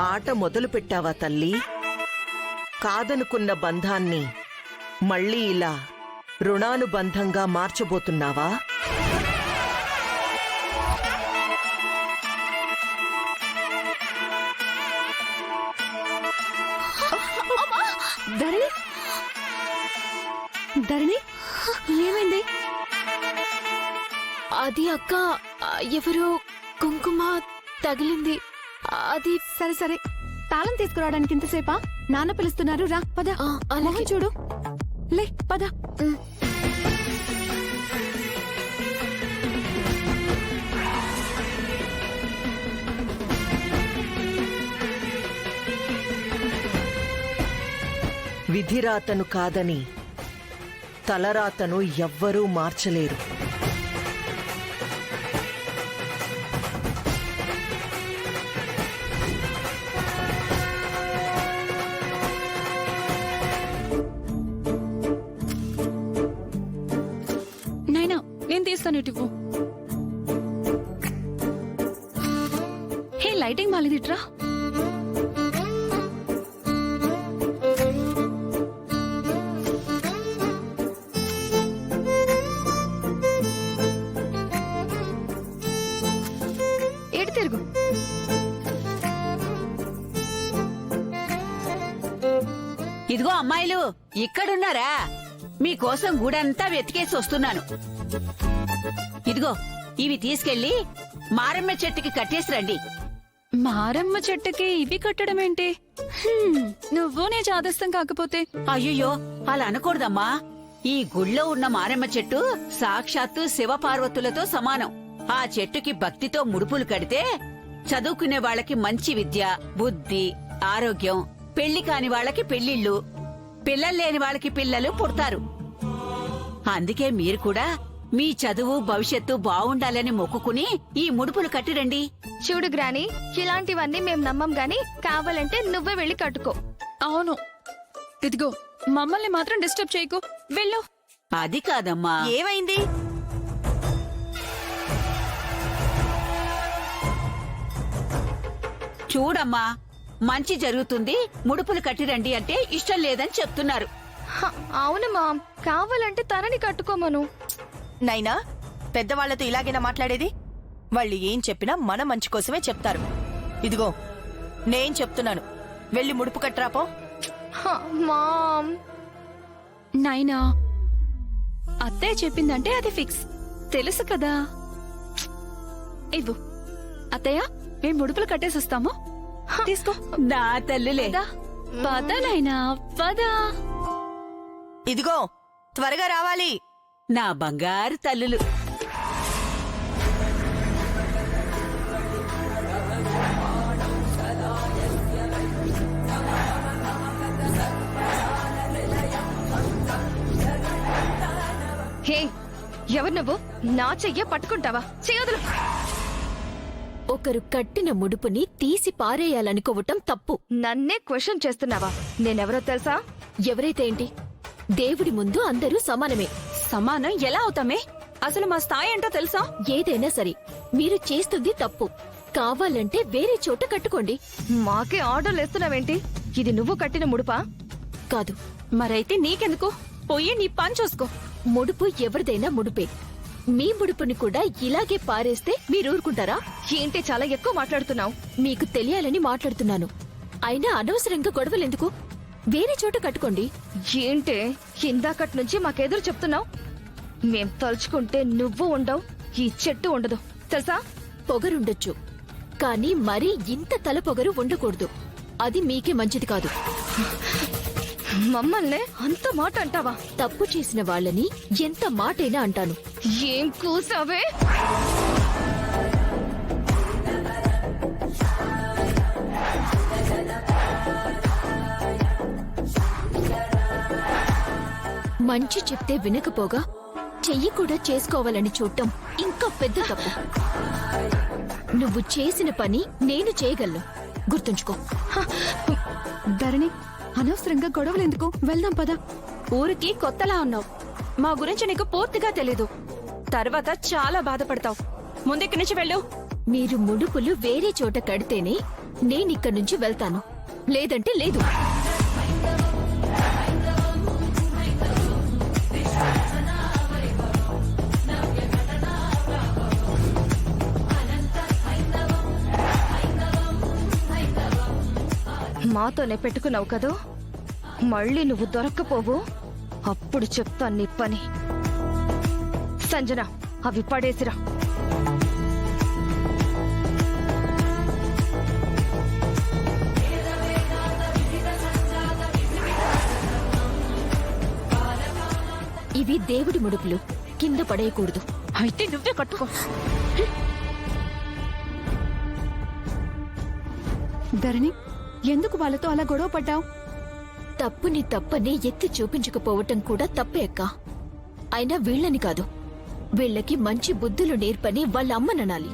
ఆట మొదలు పెట్టావా తల్లి? కాదనుకున్న బంధాన్ని మళ్ళీ ఇలా రుణానుబంధంగా మార్చబోతున్నావా? ధరణి, ధరణి, ఏమైంది? అది అక్క, ఎవరో కుంకుమ తగిలింది. అది సరే సరే, తాళం తీసుకురావడానికి ఇంతసేపా? నాన్న పిలుస్తున్నారు, రా పద. మొహం చూడు, లే పద. విధిరాతను కాదని తలరాతను ఎవ్వరూ మార్చలేరు. నైనా, నేను తీస్తాను, ఇటు. హే, లైటింగ్ బాలేదిట్రా. తిరుగు. ఇదిగో అమ్మాయిలు, ఇక్కడున్నారా? మీకోసం గుడంతా వెతికేసి వస్తున్నాను. ఇదిగో, ఇవి తీసుకెళ్లి మారమ్మ చెట్టుకి కట్టేసి రండి. మారమ్మ చెట్టుకి ఇవి కట్టడం ఏంటి? నువ్వు నే చాదస్తం కాకపోతే. అయ్యో, అలా అనకూడదమ్మా. ఈ గుళ్ళో ఉన్న మారమ్మ చెట్టు సాక్షాత్తు శివపార్వతులతో సమానం. ఆ చెట్టుకి భక్తితో ముడుపులు కడితే చదువుకునే వాళ్ళకి మంచి విద్య, బుద్ధి, ఆరోగ్యం, పెళ్లి కాని వాళ్ళకి పెళ్లిళ్ళు, పిల్లలు లేని వాళ్ళకి పిల్లలు పుడతారు. అందుకే మీరు కూడా మీ చదువు, భవిష్యత్తు బావుండాలని మొక్కుకుని ఈ ముడుపులు కట్టిరండి. చూడు గ్రాని, ఇలాంటివన్నీ మేం నమ్మం గాని కావాలంటే నువ్వే వెళ్ళి కట్టుకో. అవును, ఇదిగో మమ్మల్ని మాత్రం డిస్టర్బ్ చేయకు, వెళ్ళు. అది కాదమ్మా. ఏమైంది? చూడమ్మా, మంచి జరుగుతుంది, ముడుపులు కట్టిరండి అంటే ఇష్టం లేదని చెప్తున్నారు. అవును మామ్, కావాలంటే తనని కట్టుకోమను. నైనా, పెద్దవాళ్లతో ఇలాగైనా మాట్లాడేది? వాళ్ళు ఏం చెప్పినా మన మంచి కోసమే చెప్తారు. ఇదిగో, నేను చెప్తున్నాను, వెళ్ళి ముడుపు కట్టరాపో. మామ్, నైనా, అత్తయ్య చెప్పిందంటే అది ఫిక్స్, తెలుసు కదా. ఇవ్వు అత్తయ్య, మేము ముడుపులు కట్టేసొస్తాము. తీసుకో. నా తల్లులే. పద నైనా, పద. ఇదిగో, త్వరగా రావాలి. నా బంగారు తల్లులు. హే, ఎవరు నువ్వు? నా చెయ్య పట్టుకుంటావా? చేయదులు. ఒకరు కట్టిన ముడుపుని తీసి పారేయాలనుకోవటం తప్పు. నన్నే క్వశ్చన్ చేస్తున్నావా? నేనెవరో తెలుసా? ఎవరైతే ఏంటి, దేవుడి ముందు అందరూ సమానమే. సమానం ఎలా అవుతామే? అసలు మా స్థాయి ఏంటో తెలుసా? ఏదైనా సరే మీరు చేస్తుంది తప్పు. కావాలంటే వేరే చోట కట్టుకోండి. మాకే ఆర్డర్లు ఇస్తున్నావేంటి? ఇది నువ్వు కట్టిన ముడుపా? కాదు. మరైతే నీకెందుకు? పోయి నీ పని చూసుకో. ముడుపు ఎవరిదైనా ముడుపే. మీ ముడుపుని కూడా ఇలాగే పారేస్తే మీరు ఊరుకుంటారా? ఏంటి చాలా ఎక్కువ మాట్లాడుతున్నావు? మీకు తెలియాలని మాట్లాడుతున్నాను. అయినా అనవసరంగా గొడవలెందుకు? వేరే చోట కట్టుకోండి. ఏంటే ఇందాకటి నుంచి మాకెదురు చెప్తున్నావు? మేం తలుచుకుంటే నువ్వు ఉండవు, ఈ చెట్టు ఉండదు తెలుసా? పొగరుండొచ్చు, కానీ మరీ ఇంత తల పొగరు ఉండకూడదు. అది మీకే మంచిది కాదు. మమ్మల్ని అంత మాట అంటావా? తప్పు చేసిన వాళ్ళని ఎంత మాటైనా అంటాను. ఏం కూసావే? మంచి చెప్తే వినకపోగా చెయ్యి కూడా చేసుకోవాలని చూడటం ఇంకా పెద్ద తప్పు. నువ్వు చేసిన పని నేను చేయగలను, గుర్తుంచుకో. ధరణి, అనవసరంగా గొడవలెందుకు? వెళ్దాం పద. ఊరికి కొత్తలా ఉన్నావు, మా గురించి నీకు పూర్తిగా తెలీదు. తర్వాత చాలా బాధపడతావు. ముందెక్కడి నుంచి వెళ్ళు. మీరు ముడుపులు వేరే చోట కడితేనే నేనిక్కడి నుంచి వెళ్తాను, లేదంటే లేదు. మాతోనే పెట్టుకున్నావు కదూ, మళ్ళీ నువ్వు దొరక్కపోవు. అప్పుడు చెప్తాను నీ పని. సంజన, అవి పడేసిరా. ఇవి దేవుడి ముడుపులు, కింద పడేయకూడదు. అయితే నువ్వే కట్టుకో. ధరణి, ఎందుకు వాళ్ళతో అలా గొడవ పడ్డావు? తప్పుని తప్పని ఎత్తి చూపించకపోవటం కూడా తప్పే అక్క. అయినా వీళ్ళని కాదు, వీళ్ళకి మంచి బుద్ధులు నేర్పని వాళ్ళ అమ్మననాలి.